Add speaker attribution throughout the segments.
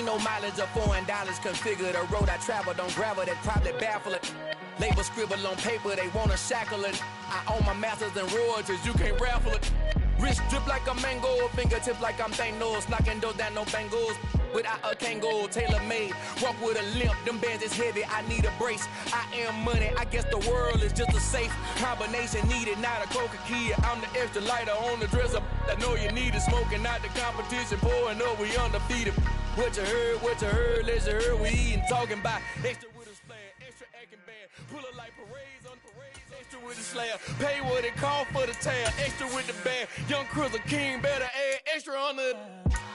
Speaker 1: Ain't no mileage or $4 configure the road I travel. Don't gravel, that probably baffle it. Label scribble on paper, they wanna shackle it. I own my masters and royalties, you can't raffle it. Wrist drip like a mango, fingertips like I'm Thanos. Knocking those down, no bangles. Without a Kango, tailor-made. Walk with a limp, them bands is heavy, I need a brace. I am money, I guess the world is just a safe combination needed, not a coca key. I'm the extra lighter on the dresser. I know you need it, smoking out the competition, pouring up, we undefeated. What you heard, let's hear we eating, talking about extra with a splash, extra acting bad. Pull up like parades on parades, extra with a slayer. Pay what it cost for the tail, extra with the band. Young Cruiser King, better add extra on the.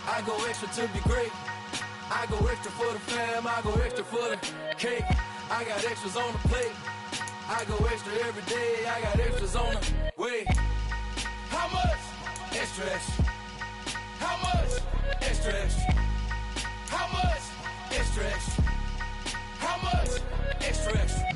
Speaker 1: I go extra to be great. I go extra for the fam, I go extra for the cake. I got extras on the plate. I go extra every day, I got extras on the way. How much? Extra, extra. How much? Extra, extra. How much? Extra, extra. How much? Extra, extra.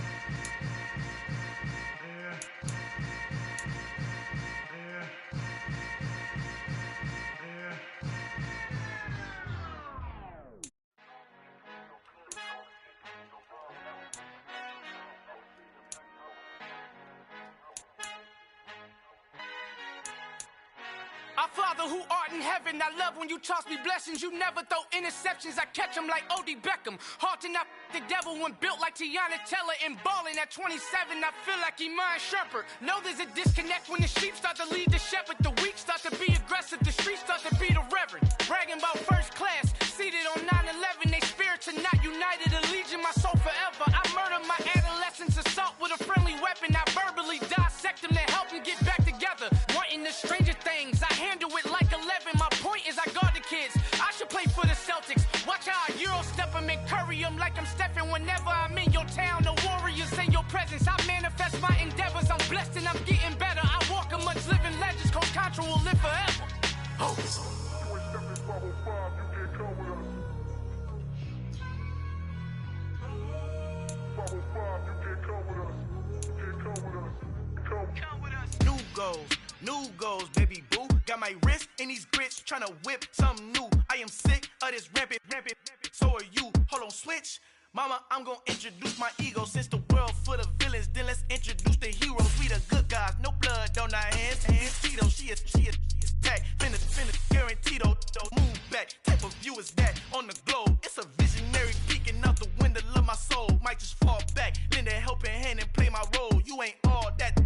Speaker 2: Our Father who art in heaven, I love when you toss me blessings. You never throw interceptions, I catch them like O.D. Beckham. Hard to not the devil when built like Tiana Teller. And balling at 27, I feel like Iman Shumpert. Know there's a disconnect when the sheep start to lead the shepherd. The weak start to be aggressive, the streets start to be the reverend. Bragging about first class, seated on 9/11. They spirits are not united, a legion, my soul forever. I murdered my adolescence, assault with a friendly weapon. I verbally dissect them to help them get back together. Wanting the stranger things, I handle it like 11. My point is I guard the kids. I should play for the Celtics. Watch how I Euro step them and curry them like I'm stepping. Whenever I'm in your town, the Warriors in your presence. I manifest my endeavors. I'm blessed and I'm getting better. I walk amongst living legends. Coach Contra will live forever. Oh. New goals, baby boo. Got my wrist in these grits, tryna whip something new. I am sick of this rampant. So are you. Hold on, switch. Mama, I'm gonna introduce my ego. Since the world full of villains, then let's introduce the heroes. We the good guys, no blood on our hands. Tito, she is tag. Finna, guaranteed. Move back. Type of view is that on the globe? It's a visionary peeking out the window of my soul. Might just fall back, lend a helping hand and play my role. You ain't all that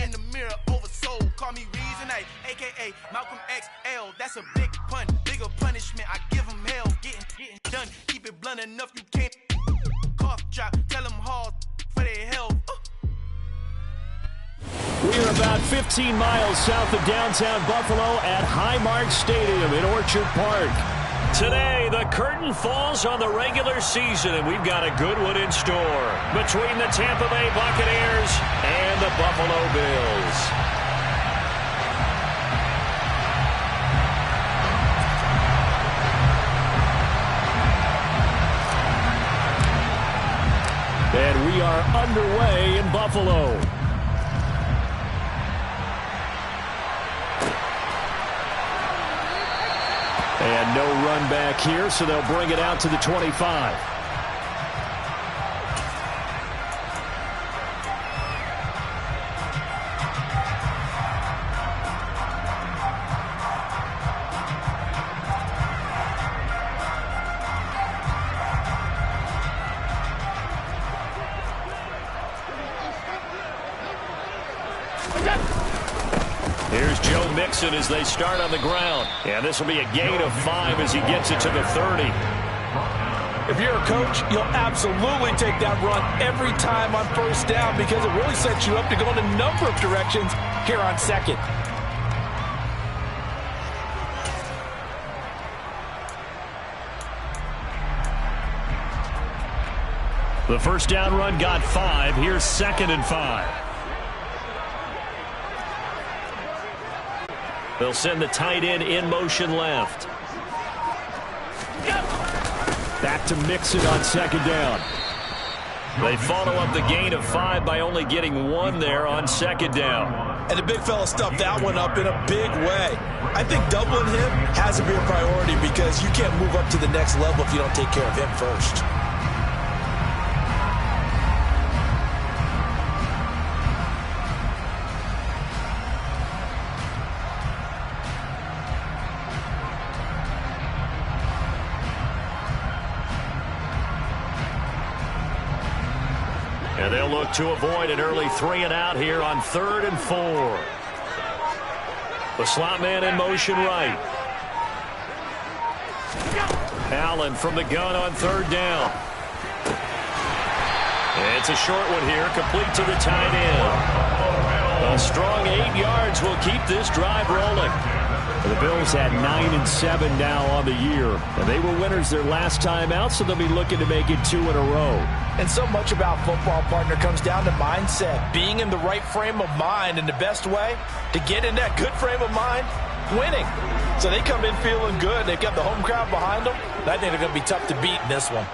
Speaker 2: in the mirror oversold. Call me Reason A, aka Malcolm XL. That's a big pun, bigger punishment. I give him hell, getting done. Keep it blunt enough, you can't cough drop. Tell them hard for their health.
Speaker 3: We're about 15 miles south of downtown Buffalo at Highmark Stadium in Orchard Park. Today, the curtain falls on the regular season, and we've got a good one in store between the Tampa Bay Buccaneers and the Buffalo Bills. And we are underway in Buffalo. And no run back here, so they'll bring it out to the 25. Here's Joe Mixon as they start on the ground. And this will be a gain of 5 as he gets it to the 30.
Speaker 4: If you're a coach, you'll absolutely take that run every time on first down because it really sets you up to go in a number of directions here on second.
Speaker 3: The first down run got 5. Here's 2nd and 5. They'll send the tight end in motion left. Back to Mixon on 2nd down. They follow up the gain of 5 by only getting 1 there on 2nd down.
Speaker 4: And the big fella stuffed that one up in a big way. I think doubling him has to be a priority because you can't move up to the next level if you don't take care of him first.
Speaker 3: And they'll look to avoid an early 3-and-out here on 3rd and 4. The slot man in motion right. Allen from the gun on 3rd down. It's a short one here, complete to the tight end. A strong 8 yards will keep this drive rolling. The Bills had 9-7 now on the year. And they were winners their last time out, so they'll be looking to make it 2 in a row.
Speaker 4: And so much about football, partner, comes down to mindset. Being in the right frame of mind, and the best way to get in that good frame of mind, winning. So they come in feeling good. They've got the home crowd behind them. I think they're going to be tough to beat in this one.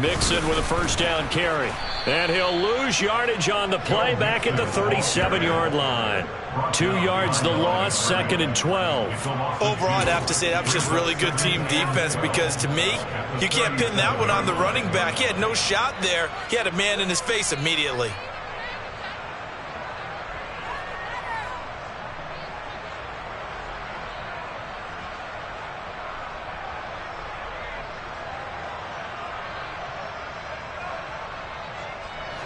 Speaker 3: Mixon with a first down carry. And he'll lose yardage on the play back at the 37-yard line. 2 yards the loss, 2nd and 12.
Speaker 4: Overall, I'd have to say that was just really good team defense because to me, you can't pin that one on the running back. He had no shot there. He had a man in his face immediately.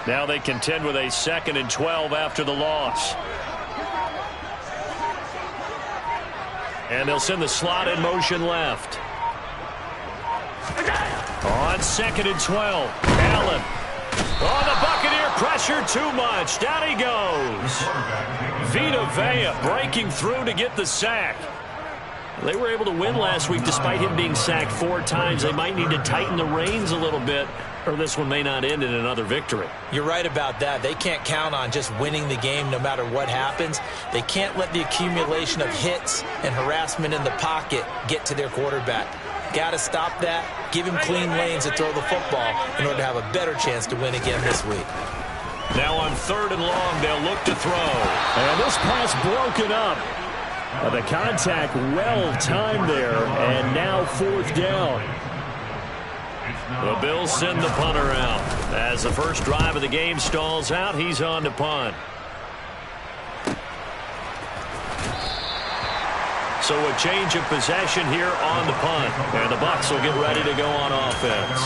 Speaker 3: Now they contend with a 2nd and 12 after the loss. And they'll send the slot in motion left. On 2nd and 12. Allen. Oh, the Buccaneer pressure too much. Down he goes. Vita Vea breaking through to get the sack. They were able to win last week despite him being sacked 4 times. They might need to tighten the reins a little bit, or this one may not end in another victory.
Speaker 5: You're right about that. They can't count on just winning the game no matter what happens. They can't let the accumulation of hits and harassment in the pocket get to their quarterback. Got to stop that, give him clean lanes to throw the football in order to have a better chance to win again this week.
Speaker 3: Now on 3rd and long, they'll look to throw. And this pass broken up. The contact well timed there, and now 4th down. The Bills send the punter out. As the first drive of the game stalls out, he's on to punt. So a change of possession here on the punt. And the Bucs will get ready to go on offense.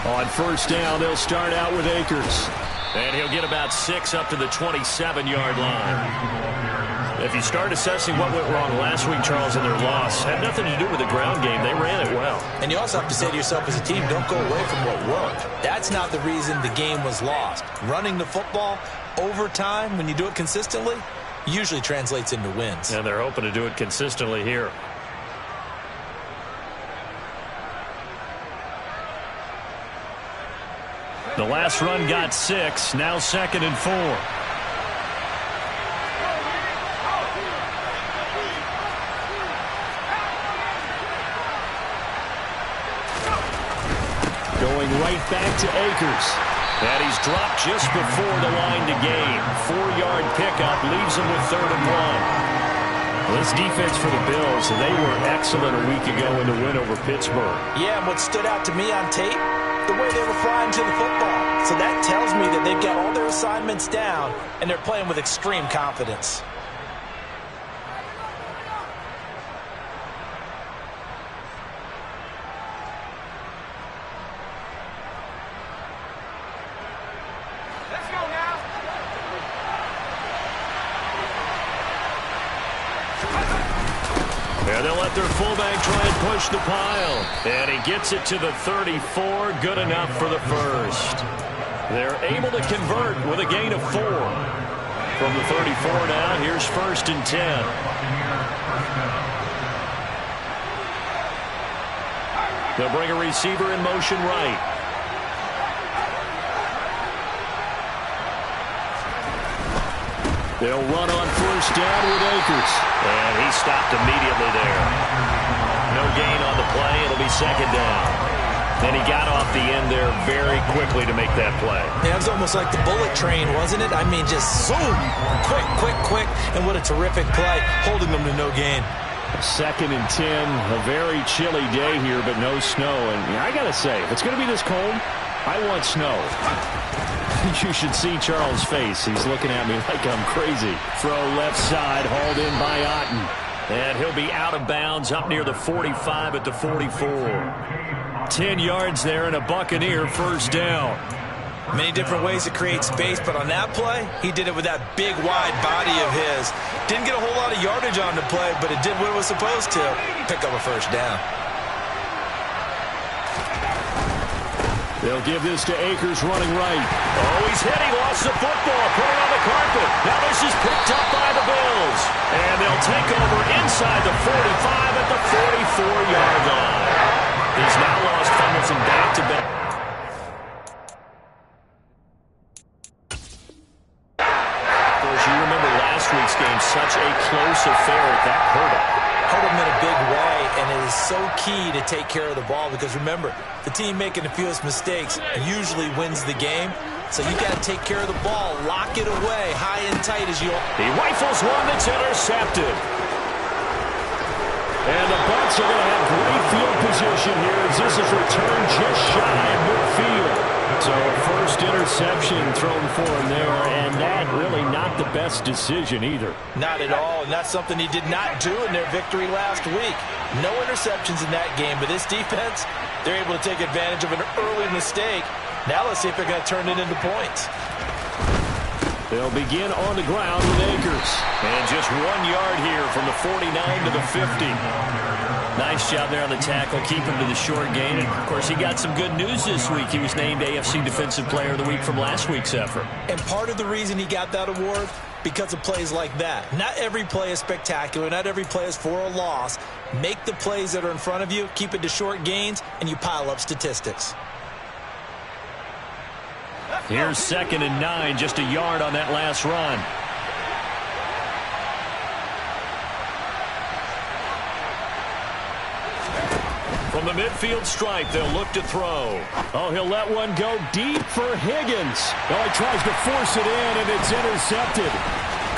Speaker 3: On 1st down, they'll start out with Akers. And he'll get about 6 up to the 27-yard line. If you start assessing what went wrong last week, Charles, in their loss, had nothing to do with the ground game. They ran it well.
Speaker 5: And you also have to say to yourself as a team, don't go away from what worked. That's not the reason the game was lost. Running the football over time, when you do it consistently, usually translates into wins.
Speaker 3: And they're hoping to do it consistently here. The last run got 6. Now 2nd and 4. Going right back to Akers. And he's dropped just before the line to gain. 4-yard pickup leaves him with 3rd and 1. Well, this defense for the Bills, they were excellent a week ago in the win over Pittsburgh.
Speaker 5: Yeah, and what stood out to me on tape, the way they were flying to the football. So that tells me that they've got all their assignments down, and they're playing with extreme confidence.
Speaker 2: Let's go now.
Speaker 3: And they'll let their fullback try and push the pile. And he gets it to the 34. Good enough for the first. They're able to convert with a gain of 4. From the 34 now, here's 1st and 10. They'll bring a receiver in motion right. They'll run on first down with Akers.
Speaker 6: And he stopped immediately there. No gain on the play. It'll be second down. And he got off the end there very quickly to make that play.
Speaker 5: Yeah, it was almost like the bullet train, wasn't it? I mean, just zoom. Quick, quick, quick. And what a terrific play, holding them to no gain.
Speaker 3: 2nd and 10. A very chilly day here, but no snow. And I got to say, if it's going to be this cold, I want snow. You should see Charles' face. He's looking at me like I'm crazy. Throw left side, hauled in by Otten.
Speaker 6: And he'll be out of bounds up near the 45 at the 44.
Speaker 3: 10 yards there and a Buccaneer first down.
Speaker 5: Many different ways to create space, but on that play, he did it with that big, wide body of his. Didn't get a whole lot of yardage on the play, but it did what it was supposed to. Pick up a first down.
Speaker 3: They'll give this to Akers running right.
Speaker 6: Oh, he's hit. He lost the football. Put it on the carpet. Now this is picked up by the Bills. And they'll take over inside the 45 at the 44-yard line. He's now lost fumbles in back-to-back. Of course, you remember last week's game, such a close affair. That hurt him.
Speaker 5: Hurt him in a big way, and it is so key to take care of the ball because, remember, the team making the fewest mistakes usually wins the game. So you got to take care of the ball, lock it away, high and tight as you...
Speaker 6: He rifles one that's intercepted.
Speaker 3: And the Bucs are going to have great field position here as this is returned just shy of midfield. So first interception thrown for him there, and that really not the best decision either.
Speaker 5: Not at all, and that's something he did not do in their victory last week. No interceptions in that game, but this defense, they're able to take advantage of an early mistake. Now let's see if they're going to turn it into points.
Speaker 3: They'll begin on the ground with Akers.
Speaker 6: And just 1 yard here from the 49 to the 50.
Speaker 3: Nice job there on the tackle. Keep him to the short gain. And, of course, he got some good news this week. He was named AFC Defensive Player of the Week from last week's effort.
Speaker 5: And part of the reason he got that award, because of plays like that. Not every play is spectacular. Not every play is for a loss. Make the plays that are in front of you, keep it to short gains, and you pile up statistics.
Speaker 3: Here's 2nd and 9, just a yard on that last run.
Speaker 6: From the midfield stripe, they'll look to throw.
Speaker 3: Oh, he'll let one go deep for Higgins. Oh, he tries to force it in, and it's intercepted.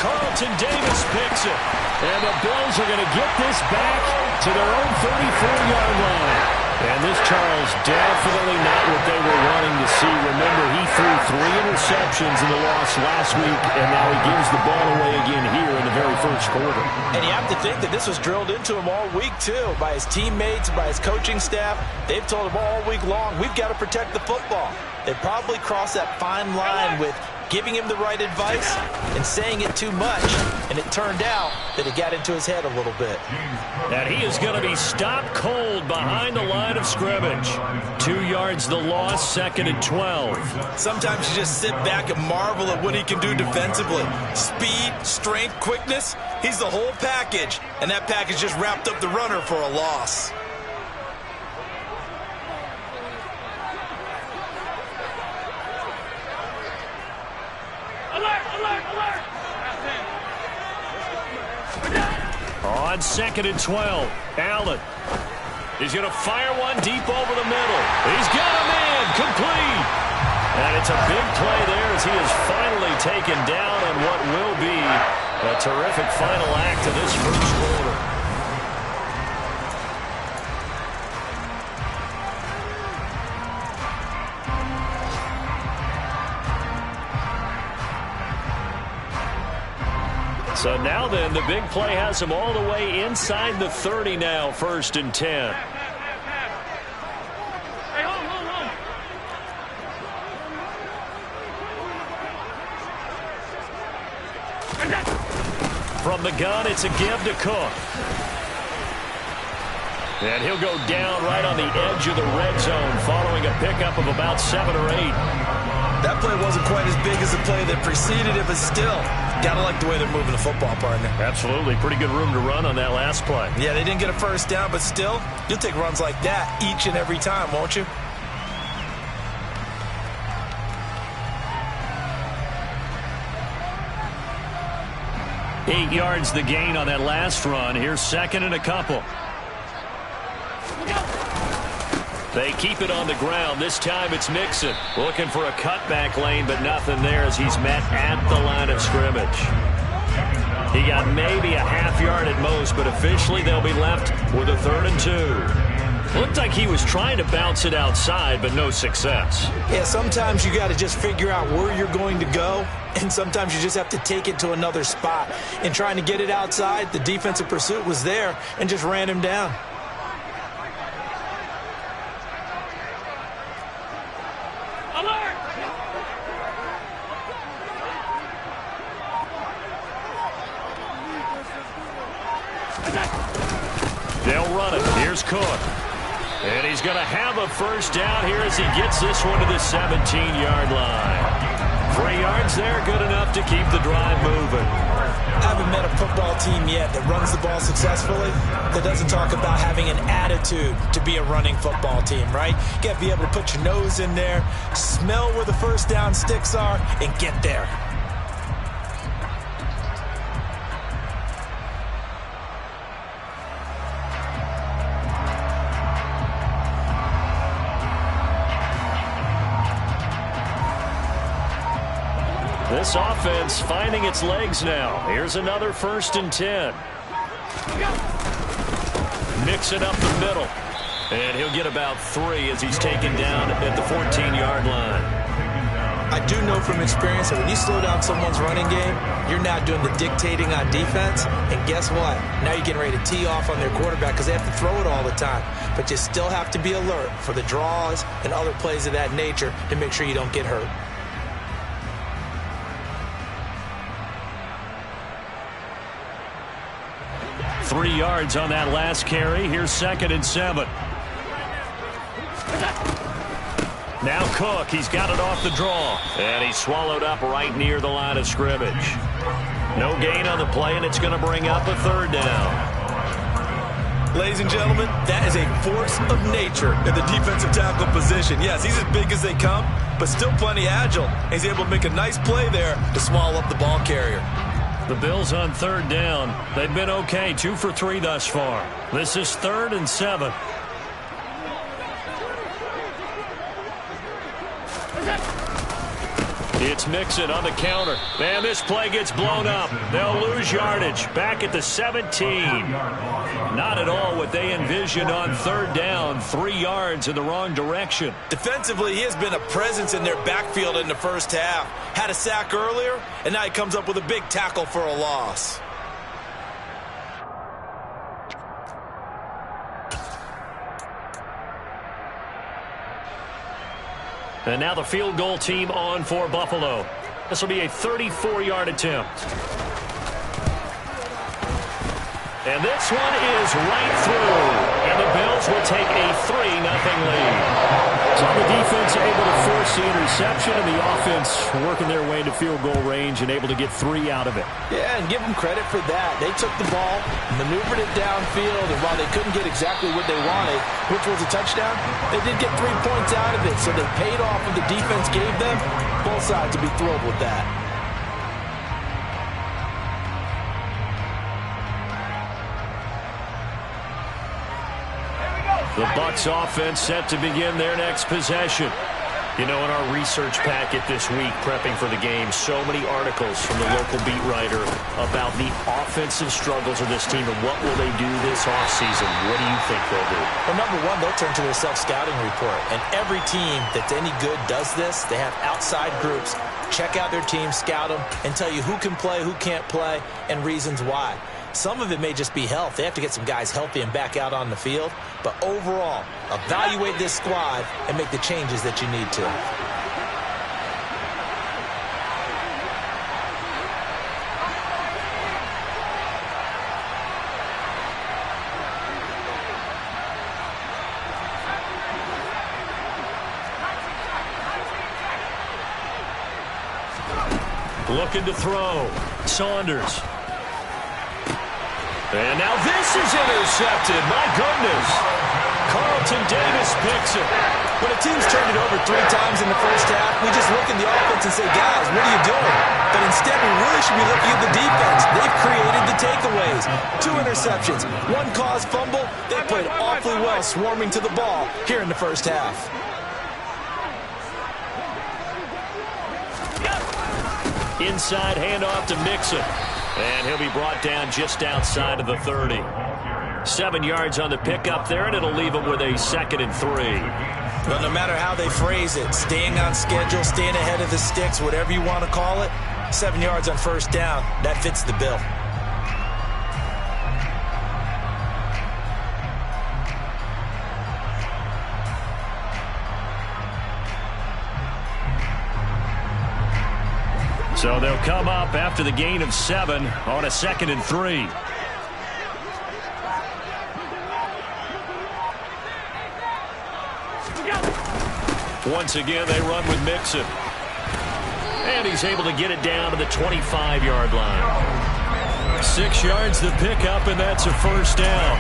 Speaker 6: Carlton Davis picks it.
Speaker 3: And the Bills are going to get this back to their own 34-yard line. And this Charles definitely not what they were wanting to see. Remember, he threw 3 interceptions in the loss last week, and now he gives the ball away again here in the very first quarter.
Speaker 5: And you have to think that this was drilled into him all week, too, by his teammates, by his coaching staff. They've told him all week long, we've got to protect the football. They probably crossed that fine line with giving him the right advice and saying it too much. And it turned out that it got into his head a little bit.
Speaker 6: And he is going to be stopped cold behind the line of scrimmage.
Speaker 3: 2 yards the loss, 2nd and 12.
Speaker 5: Sometimes you just sit back and marvel at what he can do defensively. Speed, strength, quickness, he's the whole package. And that package just wrapped up the runner for a loss.
Speaker 6: On 2nd and 12, Allen. He's going to fire one deep over the middle. He's got a man, complete. And it's a big play there as he is finally taken down on what will be a terrific final act of this first quarter. So now then, the big play has him all the way inside the 30 now, 1st and 10. From the gun, it's a give to Cook. And he'll go down right on the edge of the red zone following a pickup of about 7 or 8.
Speaker 5: That play wasn't quite as big as the play that preceded it, but still, gotta like the way they're moving the football, partner.
Speaker 6: Absolutely. Pretty good room to run on that last play.
Speaker 5: Yeah, they didn't get a first down, but still, you'll take runs like that each and every time, won't you?
Speaker 3: 8 yards the gain on that last run. Here's second and a couple. They keep it on the ground. This time it's Mixon looking for a cutback lane, but nothing there as he's met at the line of scrimmage. He got maybe a half yard at most, but officially they'll be left with a 3rd and 2. Looked like he was trying to bounce it outside, but no success.
Speaker 5: Yeah, sometimes you got to just figure out where you're going to go, and sometimes you just have to take it to another spot. And trying to get it outside, the defensive pursuit was there and just ran him down.
Speaker 3: They'll run it. Here's Cook. And he's going to have a first down here as he gets this one to the 17-yard line. 3 yards there, good enough to keep the drive moving.
Speaker 5: I haven't met a football team yet that runs the ball successfully that doesn't talk about having an attitude to be a running football team, right? You got to be able to put your nose in there, smell where the first down sticks are, and get there.
Speaker 3: This offense finding its legs now. Here's another 1st and 10. Mix it up the middle. And he'll get about 3 as he's taken down at the 14-yard line.
Speaker 5: I do know from experience that when you slow down someone's running game, you're not doing the dictating on defense. And guess what? Now you're getting ready to tee off on their quarterback because they have to throw it all the time. But you still have to be alert for the draws and other plays of that nature to make sure you don't get hurt.
Speaker 3: Three yards on that last carry. Here's 2nd and 7. Now Cook, he's got it off the draw. And he's swallowed up right near the line of scrimmage. No gain on the play, and it's going to bring up a 3rd down.
Speaker 4: Ladies and gentlemen, that is a force of nature in the defensive tackle position. Yes, he's as big as they come, but still plenty agile. He's able to make a nice play there to swallow up the ball carrier.
Speaker 3: The Bills on 3rd down. They've been okay, 2 for 3 thus far. This is 3rd and 7. It's Mixon on the counter. And this play gets blown up. They'll lose yardage. Back at the 17. Not at all what they envisioned on 3rd down. 3 yards in the wrong direction.
Speaker 4: Defensively, he has been a presence in their backfield in the first half. Had a sack earlier, and now he comes up with a big tackle for a loss.
Speaker 3: And now the field goal team on for Buffalo. This will be a 34-yard attempt. And this one is right through. And the Bills will take a 3-0 lead. So the defense able to force the interception, and the offense working their way into field goal range and able to get 3 out of it.
Speaker 5: Yeah, and give them credit for that. They took the ball, maneuvered it downfield, and while they couldn't get exactly what they wanted, which was a touchdown, they did get 3 points out of it. So they paid off what the defense gave them. Both sides to be thrilled with that.
Speaker 3: The Bucs offense set to begin their next possession. You know, in our research packet this week, prepping for the game, so many articles from the local beat writer about the offensive struggles of this team and what will they do this offseason. What do you think they'll do?
Speaker 5: Well, number one, they'll turn to their self-scouting report. And every team that's any good does this. They have outside groups. Check out their team, scout them, and tell you who can play, who can't play, and reasons why. Some of it may just be health. They have to get some guys healthy and back out on the field. But overall, evaluate this squad and make the changes that you need to.
Speaker 3: Looking to throw. Saunders. And now this is intercepted. My goodness. Carlton Davis picks it.
Speaker 5: When a team's turned it over 3 times in the first half, we just look at the offense and say, guys, what are you doing? But instead, we really should be looking at the defense. They've created
Speaker 4: takeaways, 2 interceptions, 1 caused fumble. They played awfully well swarming to the ball here in the first half.
Speaker 3: Inside handoff to Mixon. And he'll be brought down just outside of the 30. 7 yards on the pickup there, and it'll leave him with a 2nd and 3.
Speaker 4: Well, no matter how they phrase it, staying on schedule, staying ahead of the sticks, whatever you want to call it, 7 yards on first down, that fits the bill.
Speaker 3: So they'll come up after the gain of 7 on a 2nd and 3. Once again, they run with Mixon. And he's able to get it down to the 25-yard line. 6 yards the pickup, and that's a first down.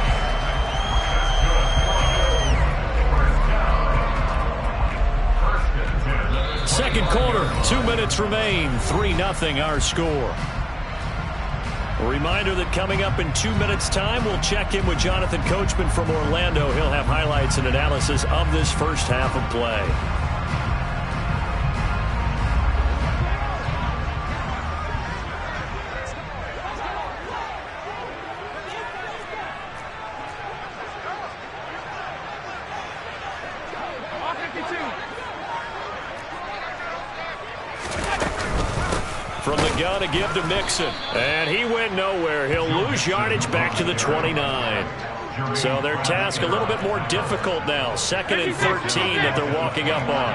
Speaker 3: Second quarter, 2 minutes remain, 3-0 our score. A reminder that coming up in 2 minutes' time, we'll check in with Jonathan Coachman from Orlando. He'll have highlights and analysis of this first half of play. From the gun, a give to Mixon. And he went nowhere. He'll lose yardage back to the 29. So their task a little bit more difficult now. 2nd and 13 that they're walking up on.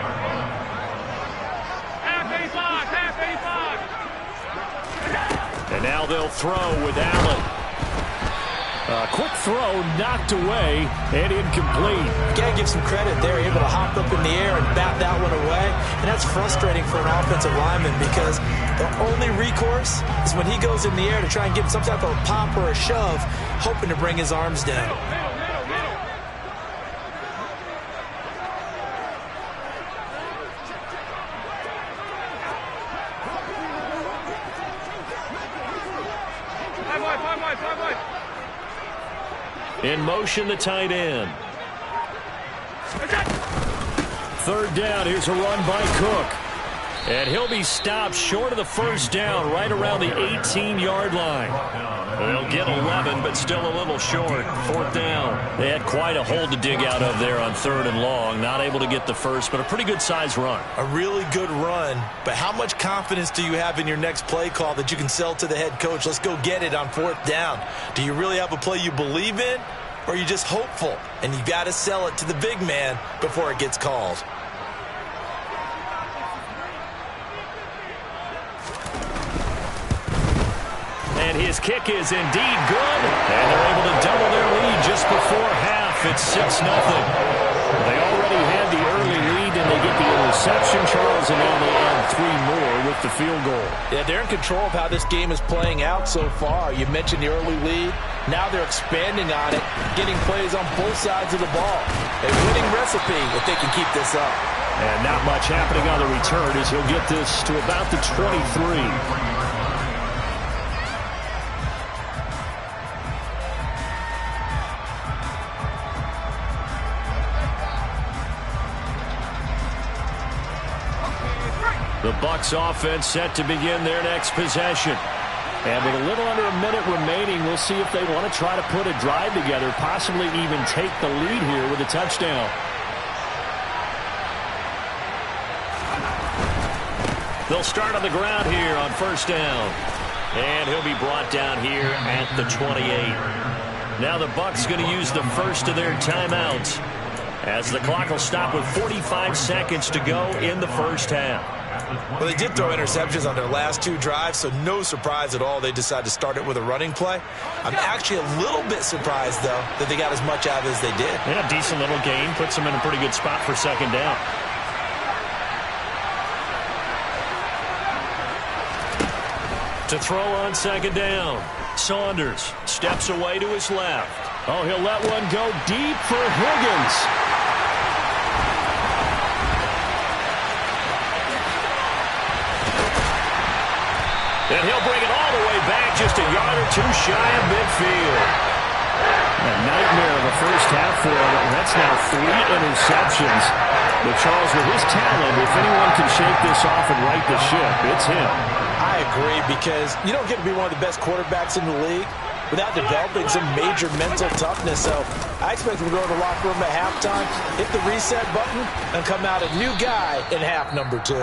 Speaker 3: And now they'll throw with Allen. A quick throw knocked away and incomplete.
Speaker 4: You got to give some credit. They're able to hop up in the air and bat that one away. And that's frustrating for an offensive lineman because the only recourse is when he goes in the air to try and give some type of a pop or a shove, hoping to bring his arms down.
Speaker 3: In motion, the tight end. 3rd down. Here's a run by Cook. And he'll be stopped short of the first down right around the 18-yard line. They'll get 11, but still a little short. 4th down. They had quite a hole to dig out of there on 3rd and long. Not able to get the first, but a pretty good-sized run.
Speaker 4: A really good run, but how much confidence do you have in your next play call that you can sell to the head coach? Let's go get it on 4th down. Do you really have a play you believe in, or are you just hopeful? And you got to sell it to the big man before it gets called.
Speaker 3: And his kick is indeed good. And they're able to double their lead just before half. It's 6-0. They already had the early lead, and they get the interception, Charles, and now they add 3 more with the field goal.
Speaker 4: Yeah, they're in control of how this game is playing out so far. You mentioned the early lead. Now they're expanding on it, getting plays on both sides of the ball. A winning recipe if they can keep this up.
Speaker 3: And not much happening on the return as he'll get this to about the 23. The Bucs offense set to begin their next possession. And with a little under a minute remaining, we'll see if they want to try to put a drive together, possibly even take the lead here with a touchdown. They'll start on the ground here on 1st down. And he'll be brought down here at the 28. Now the Bucs going to use the first of their timeouts as the clock will stop with 45 seconds to go in the first half.
Speaker 4: Well, they did throw interceptions on their last 2 drives, so no surprise at all they decided to start it with a running play. I'm actually a little bit surprised, though, that they got as much out as they did.
Speaker 3: Yeah, decent little gain. Puts them in a pretty good spot for 2nd down. To throw on 2nd down. Saunders steps away to his left. Oh, he'll let one go deep for Higgins. And he'll bring it all the way back just a yard or two shy of midfield.
Speaker 6: A nightmare of a first half for him. That's now 3 interceptions. But Charles, with his talent, if anyone can shake this off and right the ship, it's him.
Speaker 5: I agree, because you don't get to be one of the best quarterbacks in the league without developing some major mental toughness. So I expect him to go to the locker room at halftime, hit the reset button, and come out a new guy in half number 2.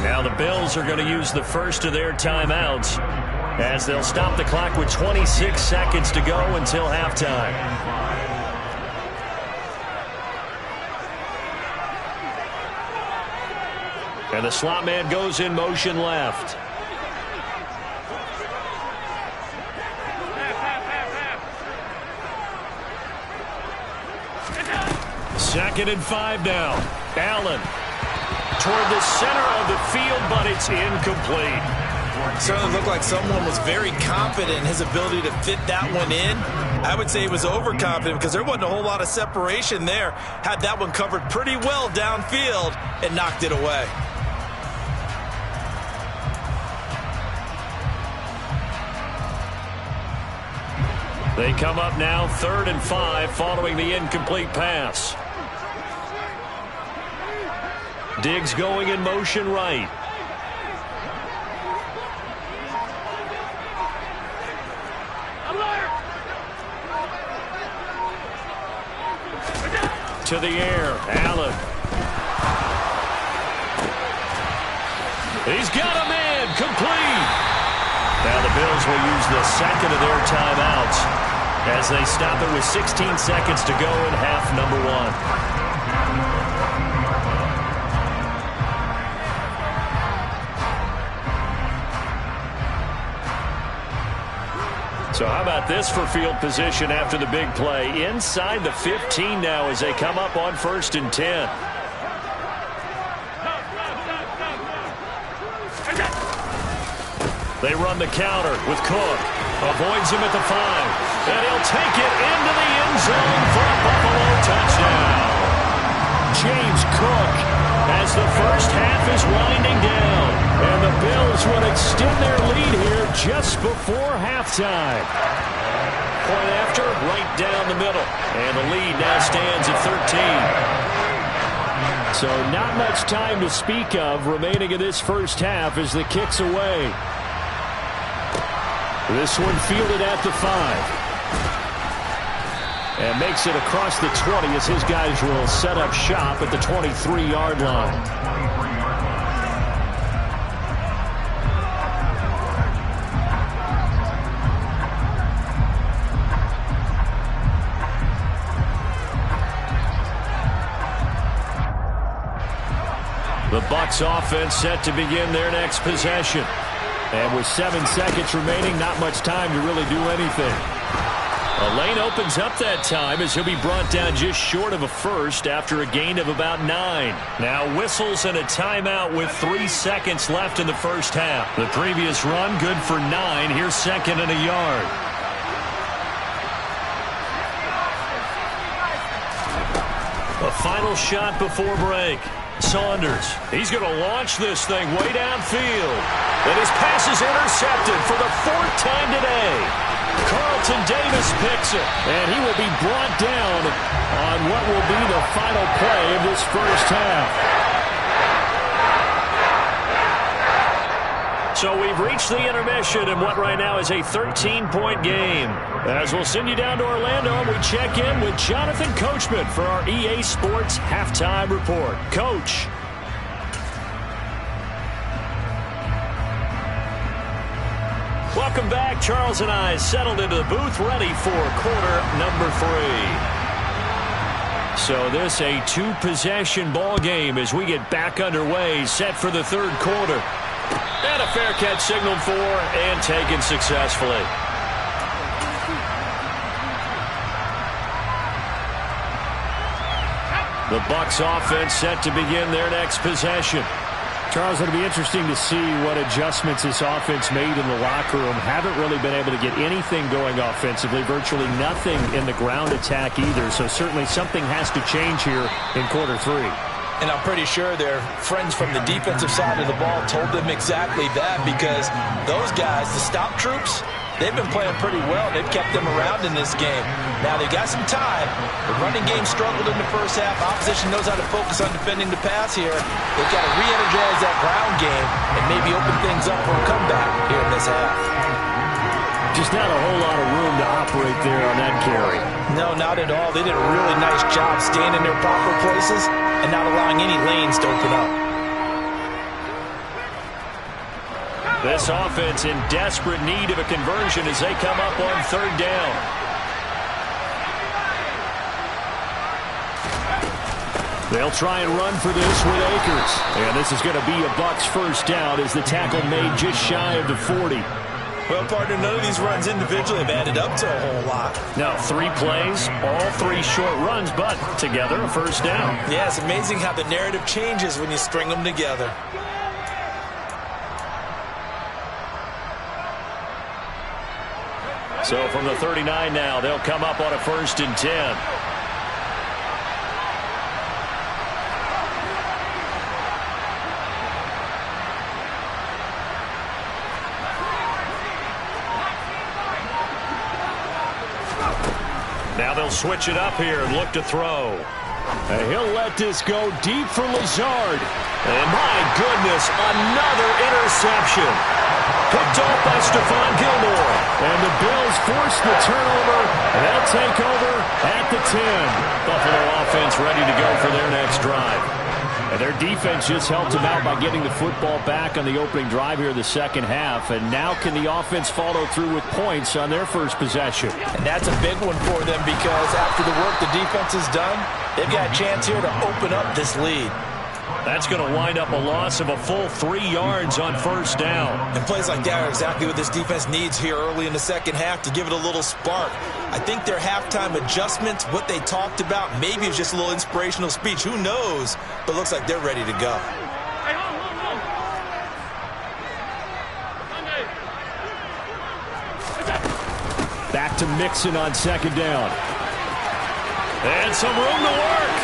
Speaker 3: Now the Bills are going to use the first of their timeouts, as they'll stop the clock with 26 seconds to go until halftime. And the slot man goes in motion left. Second and 5 now. Allen toward the center of the field, but it's incomplete.
Speaker 5: Certainly looked like someone was very confident in his ability to fit that one in. I would say he was overconfident because there wasn't a whole lot of separation there. Had that one covered pretty well downfield and knocked it away.
Speaker 3: They come up now 3rd and 5 following the incomplete pass. Diggs going in motion right. To the air, Allen. He's got a man, complete. Now the Bills will use the second of their timeouts as they stop it with 16 seconds to go in half number 1. So how about this for field position after the big play? Inside the 15 now as they come up on 1st and 10. They run the counter with Cook. Avoids him at the 5. And he'll take it into the end zone for a Buffalo touchdown. James Cook as the first half is winding down. And the Bills will extend their lead here just before halftime. Point after, right down the middle. And the lead now stands at 13. So not much time to speak of remaining in this first half as the kick's away. This one fielded at the 5. And makes it across the 20 as his guys will set up shop at the 23-yard line. The Bucs offense set to begin their next possession. And with 7 seconds remaining, not much time to really do anything. A lane opens up that time as he'll be brought down just short of a first after a gain of about 9. Now whistles and a timeout with 3 seconds left in the first half. The previous run good for 9. Here's 2nd and a yard. A final shot before break. Saunders, he's going to launch this thing way downfield. And his pass is intercepted for the 4th time today. Carlton Davis picks it, and he will be brought down on what will be the final play of this first half. So we've reached the intermission in what right now is a 13-point game. As we'll send you down to Orlando, and we check in with Jonathan Coachman for our EA Sports Halftime Report. Coach. Welcome back. Charles and I settled into the booth, ready for quarter number 3. So this a 2-possession ball game as we get back underway, set for the 3rd quarter. And a fair catch signaled for and taken successfully. The Bucs offense set to begin their next possession.
Speaker 6: Charles, it'll be interesting to see what adjustments this offense made in the locker room. Haven't really been able to get anything going offensively, virtually nothing in the ground attack either. So certainly something has to change here in quarter 3.
Speaker 5: And I'm pretty sure their friends from the defensive side of the ball told them exactly that, because those guys, the stop troops,
Speaker 4: they've been playing pretty well. They've kept them around in this game. Now, they got some time. The running game struggled in the first half. Opposition knows how to focus on defending the pass here. They've got to re-energize that ground game and maybe open things up for a comeback here in this half.
Speaker 3: Just not a whole lot of room to operate there on that carry.
Speaker 4: No, not at all. They did a really nice job staying in their proper places and not allowing any lanes to open up.
Speaker 3: This offense in desperate need of a conversion as they come up on third down. They'll try and run for this with Akers. And this is going to be a Bucs first down as the tackle made just shy of the 40.
Speaker 4: Well, partner, none of these runs individually have added up to a whole lot.
Speaker 3: No, 3 plays, all 3 short runs, but together a first down.
Speaker 4: Yeah, it's amazing how the narrative changes when you string them together.
Speaker 3: So from the 39 now, they'll come up on a 1st and 10. Now they'll switch it up here and look to throw. And he'll let this go deep for Lazard. And my goodness, another interception. Picked off by Stephon Gilmore. And the Bills force the turnover. And they'll take over at the 10. Buffalo offense ready to go for their next drive. And their defense just helped them out by getting the football back on the opening drive here in the second half. And now can the offense follow through with points on their first possession?
Speaker 4: And that's a big one for them because after the work the defense has done, they've got a chance here to open up this lead.
Speaker 3: That's going to wind up a loss of a full 3 yards on first down.
Speaker 4: And plays like that are exactly what this defense needs here early in the second half to give it a little spark. I think their halftime adjustments, what they talked about, maybe it's just a little inspirational speech. Who knows? But it looks like they're ready to go.
Speaker 3: Back to Mixon on second down. And some room to work.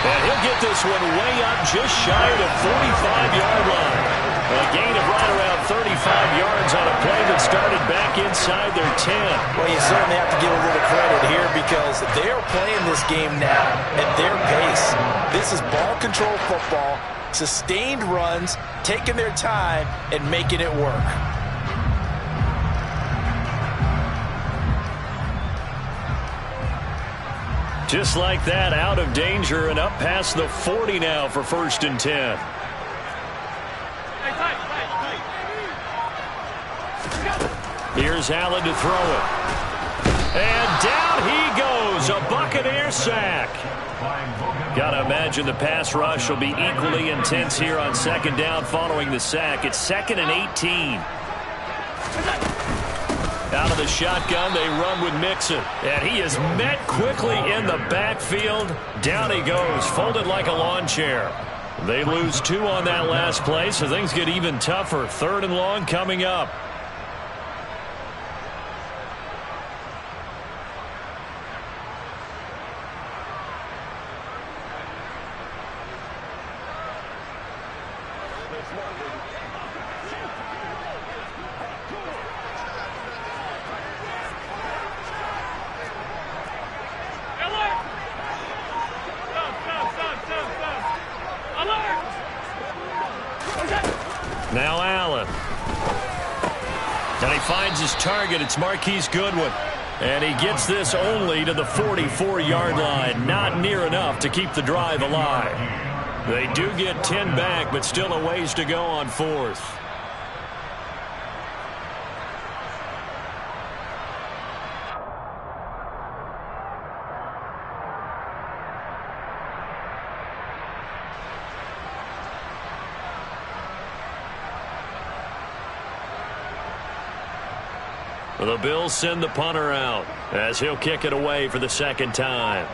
Speaker 3: And he'll get this one way up just shy of the 45-yard line. A gain of right around 35 yards on a play that started back inside their 10.
Speaker 4: Well, you certainly have to give a little credit here because they're playing this game now at their pace. This is ball control football, sustained runs, taking their time, and making it work.
Speaker 3: Just like that, out of danger and up past the 40 now for 1st and 10. Here's Allen to throw it. And down he goes, a Buccaneer sack. Gotta imagine the pass rush will be equally intense here on second down following the sack. It's 2nd and 18. Out of the shotgun, they run with Mixon. And he is met quickly in the backfield. Down he goes, folded like a lawn chair. They lose 2 on that last play, so things get even tougher. 3rd and long coming up. Now Allen. And he finds his target. It's Marquise Goodwin. And he gets this only to the 44-yard line. Not near enough to keep the drive alive. They do get 10 back, but still a ways to go on 4th. The Bills send the punter out as he'll kick it away for the 2nd time.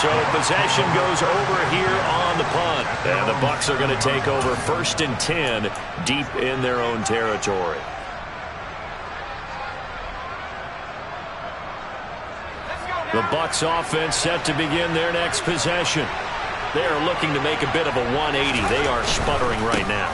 Speaker 3: So possession goes over here on the punt. And the Bucs are going to take over 1st and 10 deep in their own territory. The Bucs offense set to begin their next possession. They are looking to make a bit of a 180. They are sputtering right now.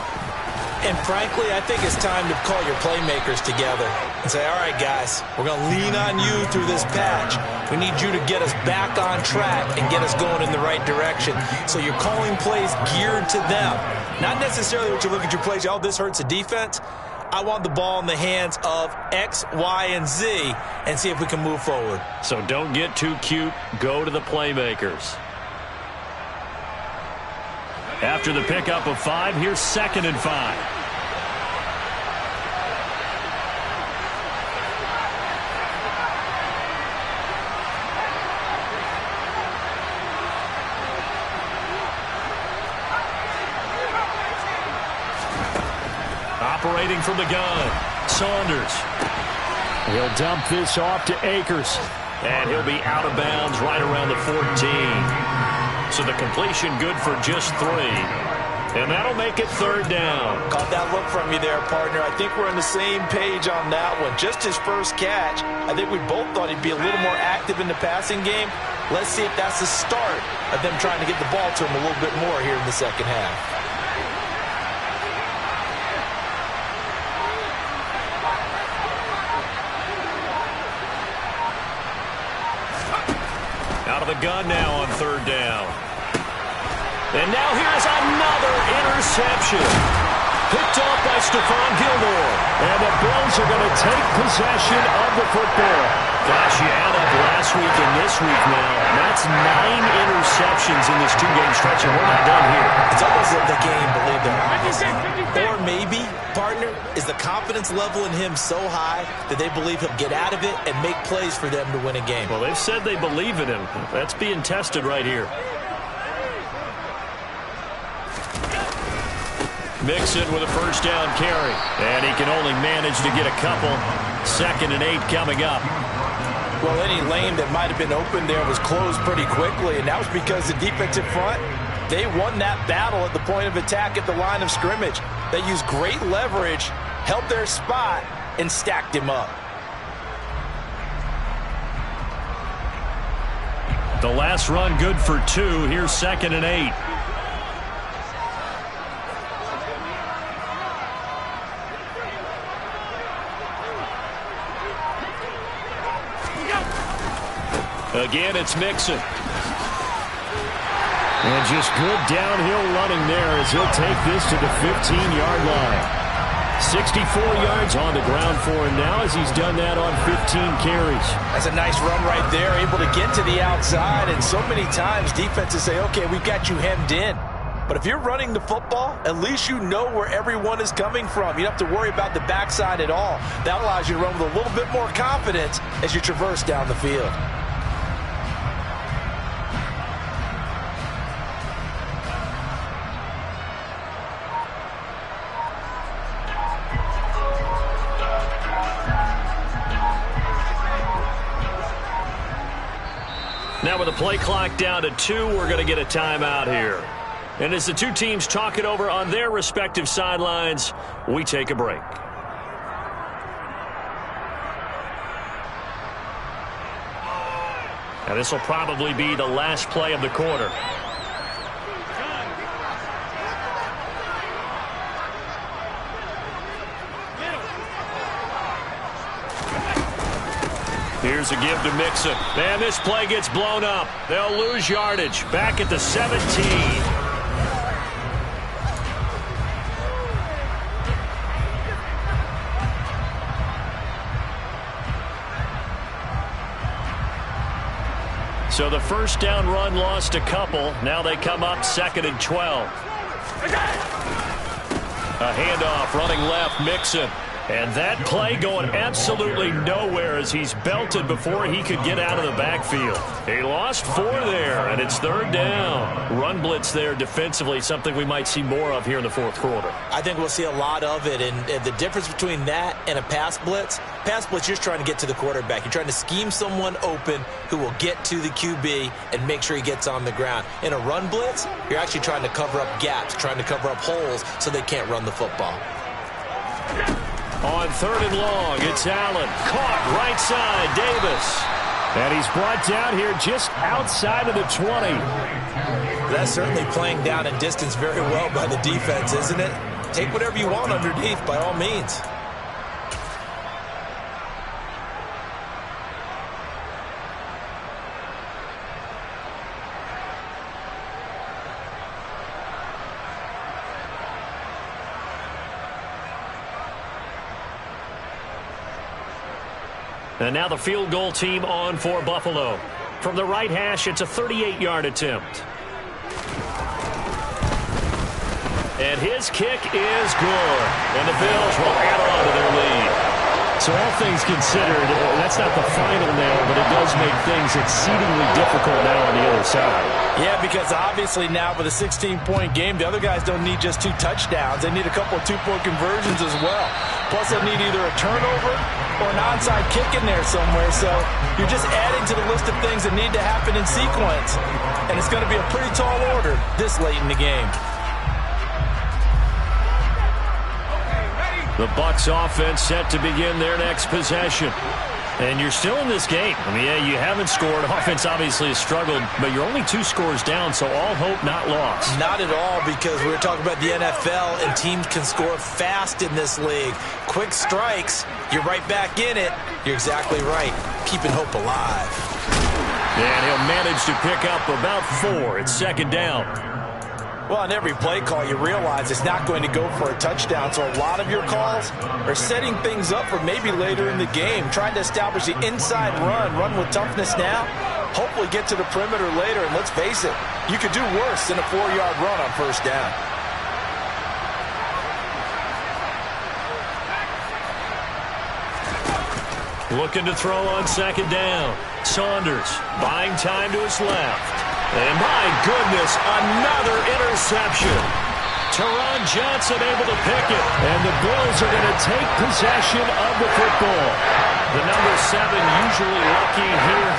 Speaker 5: And frankly, I think it's time to call your playmakers together and say, all right, guys, we're going to lean on you through this patch. We need you to get us back on track and get us going in the right direction. So you're calling plays geared to them. Not necessarily what you look at your plays, oh, this hurts the defense. I want the ball in the hands of X, Y, and Z and see if we can move forward.
Speaker 3: So don't get too cute. Go to the playmakers. After the pickup of 5, here's 2nd and 5. Operating from the gun, Saunders. He'll dump this off to Akers. And he'll be out of bounds right around the 14. So the completion good for just 3. And that'll make it 3rd down.
Speaker 4: Caught that look from you there, partner. I think we're on the same page on that one. Just his first catch. I think we both thought he'd be a little more active in the passing game. Let's see if that's the start of them trying to get the ball to him a little bit more here in the second half.
Speaker 3: Out of the gun now on 3rd down. And now here's another interception. Picked off by Stephon Gilmore. And the Bills are going to take possession of the football. Gosh, you add up last week and this week now. That's 9 interceptions in this 2-game stretch, and we're not done here.
Speaker 5: It's almost like the game believed their eyes. Or maybe, partner, is the confidence level in him so high that they believe he'll get out of it and make plays for them to win a game.
Speaker 3: Well, they've said they believe in him. That's being tested right here. Mixon with a 1st down carry. And he can only manage to get a couple. 2nd and 8 coming up.
Speaker 4: Well, any lane that might have been open there was closed pretty quickly, and that was because the defensive front, they won that battle at the point of attack at the line of scrimmage. They used great leverage, held their spot, and stacked him up.
Speaker 3: The last run good for 2. Here's 2nd and 8. Again, it's Mixon. And just good downhill running there as he'll take this to the 15-yard line. 64 yards on the ground for him now as he's done that on 15 carries.
Speaker 4: That's a nice run right there, able to get to the outside. And so many times defenses say, okay, we've got you hemmed in. But if you're running the football, at least you know where everyone is coming from. You don't have to worry about the backside at all. That allows you to run with a little bit more confidence as you traverse down the field.
Speaker 3: Now with the play clock down to 2, we're going to get a timeout here. And as the two teams talk it over on their respective sidelines, we take a break. Now this will probably be the last play of the quarter. Here's a give to Mixon. And this play gets blown up. They'll lose yardage. Back at the 17. So the 1st down run lost a couple. Now they come up 2nd and 12. A handoff running left, Mixon. And that play going absolutely nowhere as he's belted before he could get out of the backfield. He lost 4 there, and it's 3rd down. Run blitz there defensively, something we might see more of here in the 4th quarter.
Speaker 5: I think we'll see a lot of it, and the difference between that and a pass blitz, you're just trying to get to the quarterback. You're trying to scheme someone open who will get to the QB and make sure he gets on the ground. In a run blitz, you're actually trying to cover up gaps, trying to cover up holes so they can't run the football.
Speaker 3: On 3rd and long, it's Allen. Caught right side, Davis. And he's brought down here just outside of the 20.
Speaker 5: That's certainly playing down and distance very well by the defense, isn't it? Take whatever you want underneath, by all means.
Speaker 3: And now the field goal team on for Buffalo. From the right hash, it's a 38-yard attempt. And his kick is good. And the Bills will add on to their lead. So all things considered, that's not the final nail, but it does make things exceedingly difficult now on the other side.
Speaker 4: Yeah, because obviously now with a 16-point game, the other guys don't need just 2 touchdowns. They need a couple of 2-point conversions as well. Plus, they need either a turnover or an onside kick in there somewhere. So you're just adding to the list of things that need to happen in sequence. And it's going to be a pretty tall order this late in the game.
Speaker 3: The Bucs offense set to begin their next possession. And you're still in this game. I mean, yeah, you haven't scored. Offense obviously has struggled, but you're only 2 scores down, so all hope not lost.
Speaker 5: Not at all, because we were talking about the NFL, and teams can score fast in this league. Quick strikes, you're right back in it. You're exactly right. Keeping hope alive.
Speaker 3: And he'll manage to pick up about 4. It's second down.
Speaker 4: Well, on every play call, you realize it's not going to go for a touchdown. So a lot of your calls are setting things up for maybe later in the game, trying to establish the inside run with toughness now, hopefully get to the perimeter later. And let's face it, you could do worse than a 4-yard run on first down.
Speaker 3: Looking to throw on second down. Saunders buying time to his left. And my goodness, another interception. Teron Johnson able to pick it. And the Bills are going to take possession of the football. The number 7 usually lucky here.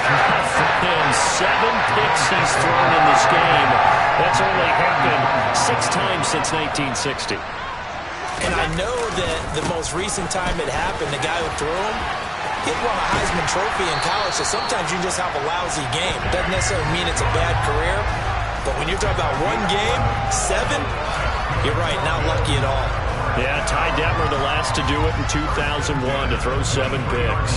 Speaker 3: For him, 7 picks he's thrown in this game. That's only happened 6 times since 1960.
Speaker 5: And I know that the most recent time it happened, the guy who threw him, he won a Heisman Trophy in college, so sometimes you just have a lousy game. It doesn't necessarily mean it's a bad career, but when you're talking about 1 game, 7, you're right, not lucky at all.
Speaker 3: Yeah, Ty Detmer, the last to do it in 2001, to throw 7 picks.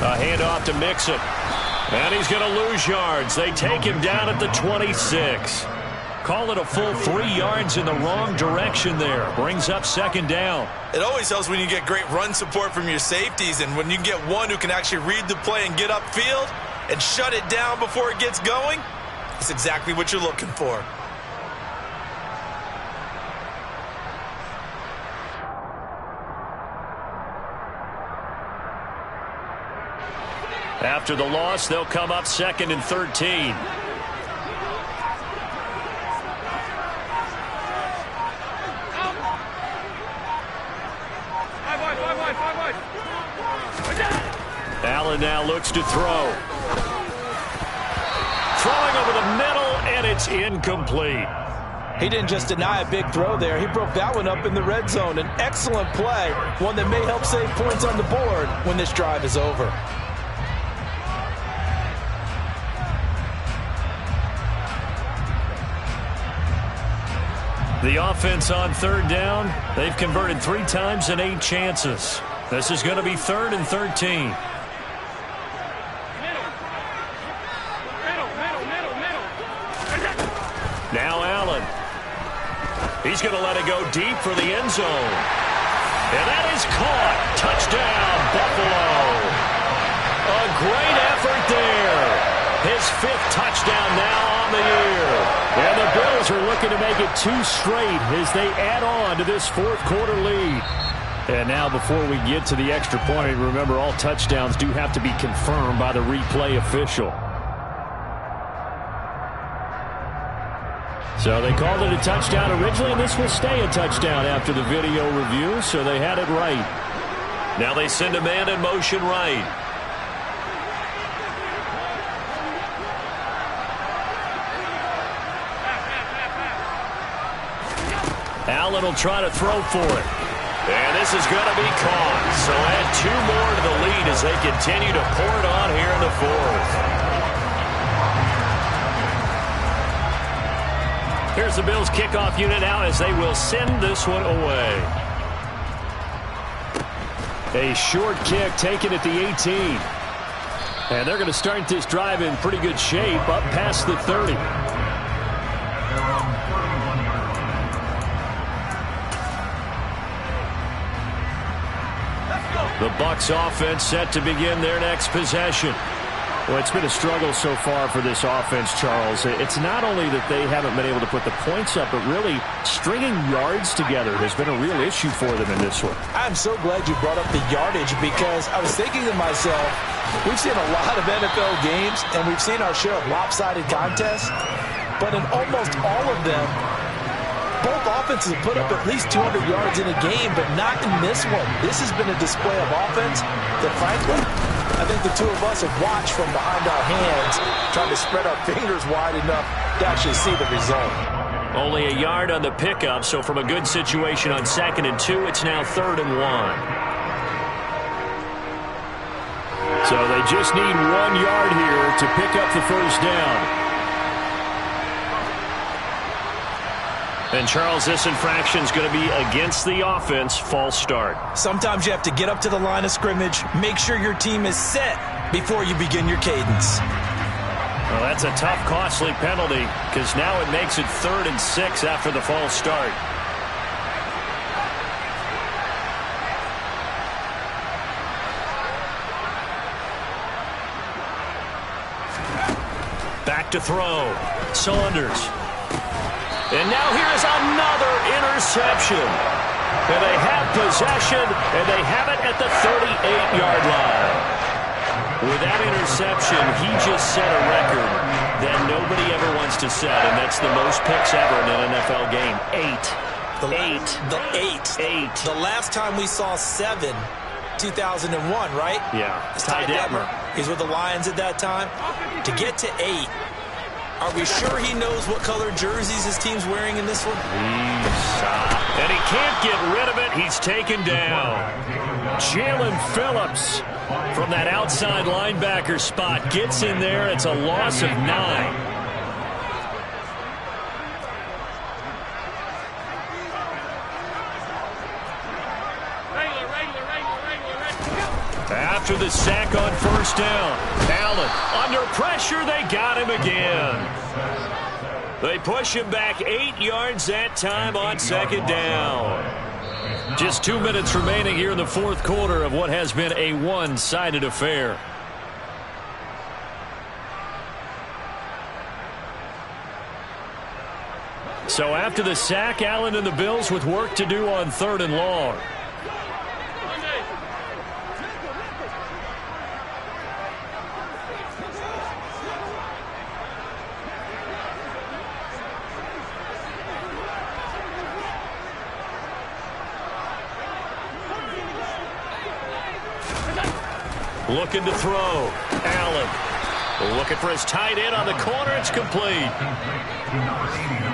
Speaker 3: A handoff to Mixon. And he's going to lose yards. They take him down at the 26. Call it a full 3 yards in the wrong direction there. Brings up second down.
Speaker 7: It always helps when you get great run support from your safeties, and when you get one who can actually read the play and get upfield and shut it down before it gets going, it's exactly what you're looking for.
Speaker 3: After the loss, they'll come up 2nd and 13. Allen now looks to throw. Throwing over the middle, and it's incomplete.
Speaker 4: He didn't just deny a big throw there. He broke that one up in the red zone. An excellent play, one that may help save points on the board when this drive is over.
Speaker 3: The offense on 3rd down, they've converted 3 times in 8 chances. This is going to be 3rd and 13. Now Allen. He's going to let it go deep for the end zone. And that is caught. Touchdown, Buffalo. A great effort there. His 5th touchdown now on the year. And the Bills are looking to make it 2 straight as they add on to this 4th quarter lead. And now before we get to the extra point, remember all touchdowns do have to be confirmed by the replay official. So they called it a touchdown originally, and this will stay a touchdown after the video review, so they had it right.
Speaker 6: Now they send a man in motion right.
Speaker 3: Allen will try to throw for it.
Speaker 6: And this is going to be caught. So add 2 more to the lead as they continue to pour it on here in the 4th.
Speaker 3: Here's the Bills kickoff unit out as they will send this one away. A short kick taken at the 18. And they're going to start this drive in pretty good shape up past the 30. The Bucs offense set to begin their next possession. Well, it's been a struggle so far for this offense, Charles. It's not only that they haven't been able to put the points up, but really stringing yards together has been a real issue for them in this one.
Speaker 4: I'm so glad you brought up the yardage because I was thinking to myself, we've seen a lot of NFL games and we've seen our share of lopsided contests, but in almost all of them, both offenses have put up at least 200 yards in a game, but not in this one. This has been a display of offense that, frankly, I think the two of us have watched from behind our hands, trying to spread our fingers wide enough to actually see the result.
Speaker 3: Only a yard on the pickup, so from a good situation on 2nd and 2, it's now 3rd and 1. So they just need 1 yard here to pick up the first down. And, Charles, this infraction is going to be against the offense, false start.
Speaker 5: Sometimes you have to get up to the line of scrimmage, make sure your team is set before you begin your cadence.
Speaker 3: Well, that's a tough, costly penalty because now it makes it 3rd and 6 after the false start. Back to throw. Saunders. And now here's another interception. And they have possession, and they have it at the 38-yard line. With that interception, he just set a record that nobody ever wants to set, and that's the most picks ever in an NFL game. 8.
Speaker 5: The last time we saw 7, 2001, right?
Speaker 3: Yeah.
Speaker 5: Ty Detmer. He's with the Lions at that time. To get to 8. Are we sure he knows what color jerseys his team's wearing in this one?
Speaker 3: And he can't get rid of it. He's taken down. Jalen Phillips from that outside linebacker spot gets in there. It's a loss of 9. After the sack on first down, Allen under pressure, they got him again. They push him back 8 yards that time on 2nd down. Just 2 minutes remaining here in the 4th quarter of what has been a one-sided affair. So after the sack, Allen and the Bills with work to do on 3rd and long. Looking to throw. Allen looking for his tight end on the corner. It's complete.
Speaker 8: Number 89.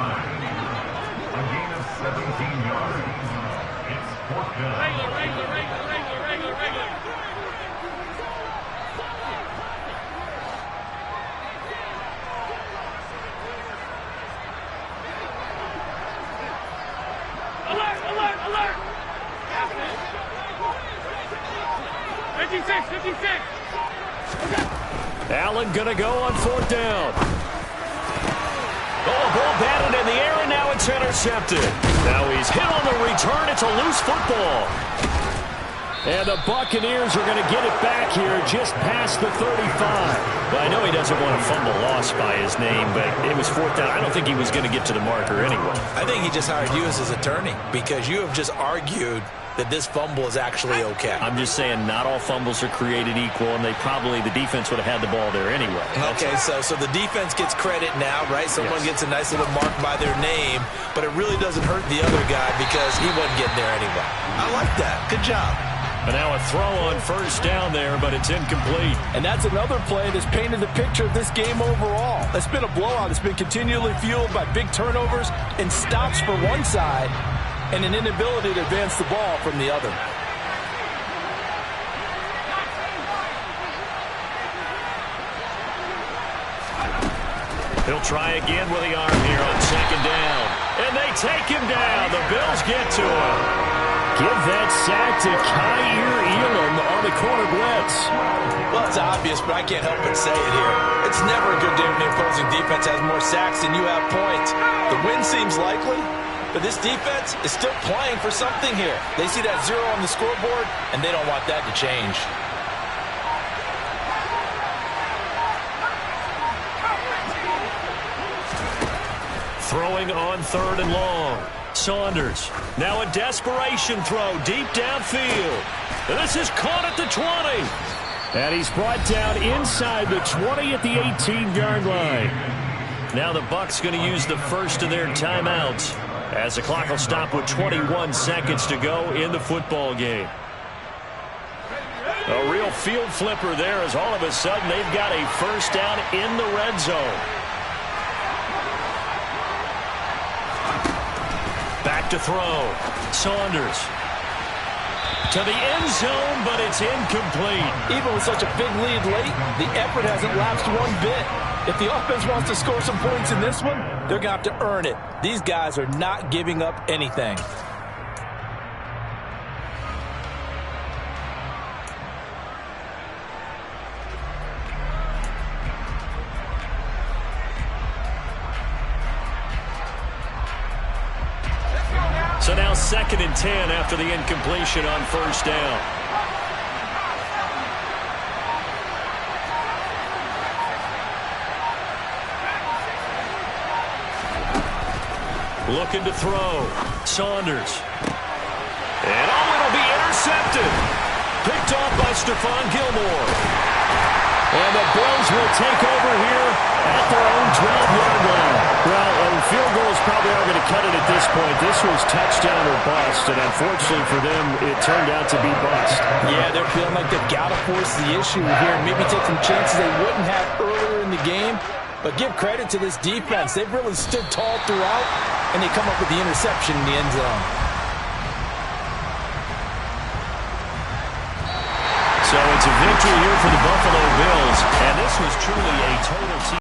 Speaker 8: A gain of 17 yards. It's 4th down.
Speaker 2: Regular. Alert. 56.
Speaker 3: Allen going to go on 4th down. Oh, ball batted in the air, and now it's intercepted. Now he's hit on the return. It's a loose football. And the Buccaneers are going to get it back here just past the 35. Well, I know he doesn't want to fumble loss by his name, but it was 4th down. I don't think he was going to get to the marker anyway.
Speaker 5: I think he just hired you as his attorney because you have just argued that this fumble is actually okay.
Speaker 3: I'm just saying not all fumbles are created equal, and the defense would have had the ball there anyway.
Speaker 5: Okay, so the defense gets credit now, right? Someone gets a nice little mark by their name, but it really doesn't hurt the other guy because he wasn't getting there anyway.
Speaker 7: I like that. Good job.
Speaker 3: And now a throw on first down there, but it's incomplete.
Speaker 4: And that's another play that's painted the picture of this game overall. It's been a blowout. It's been continually fueled by big turnovers and stops for one side and an inability to advance the ball from the other.
Speaker 3: He'll try again with the arm here on second down. And they take him down. The Bills get to him. Give that sack to Kaiir Elam on the corner blitz.
Speaker 5: Well, it's obvious, but I can't help but say it here. It's never a good day when the opposing defense has more sacks than you have points. The win seems likely, but this defense is still playing for something here. They see that 0 on the scoreboard, and they don't want that to change.
Speaker 3: Throwing on third and long. Saunders. Now a desperation throw deep downfield. And this is caught at the 20. And he's brought down inside the 20 at the 18-yard line. Now the Bucs going to use the first of their timeouts as the clock will stop with 21 seconds to go in the football game. A real field flipper there as all of a sudden they've got a first down in the red zone. Back to throw. Saunders. To the end zone, but it's incomplete.
Speaker 4: Even with such a big lead late, the effort hasn't lapsed one bit. If the offense wants to score some points in this one, they're going to have to earn it. These guys are not giving up anything.
Speaker 3: So now 2nd and 10 after the incompletion on first down. Looking to throw. Saunders. And it'll be intercepted. Picked off by Stephon Gilmore. And the Bills will take over here at their own 12-yard line. Well, field goals probably aren't going to cut it at this point. This was touchdown or bust, and unfortunately for them, it turned out to be bust.
Speaker 4: Yeah, they're feeling like they've got to force the issue here. Maybe take some chances they wouldn't have earlier in the game. But give credit to this defense. They've really stood tall throughout, and they come up with the interception in the end zone.
Speaker 3: So it's a victory here for the Buffalo Bills, and this was truly a total team.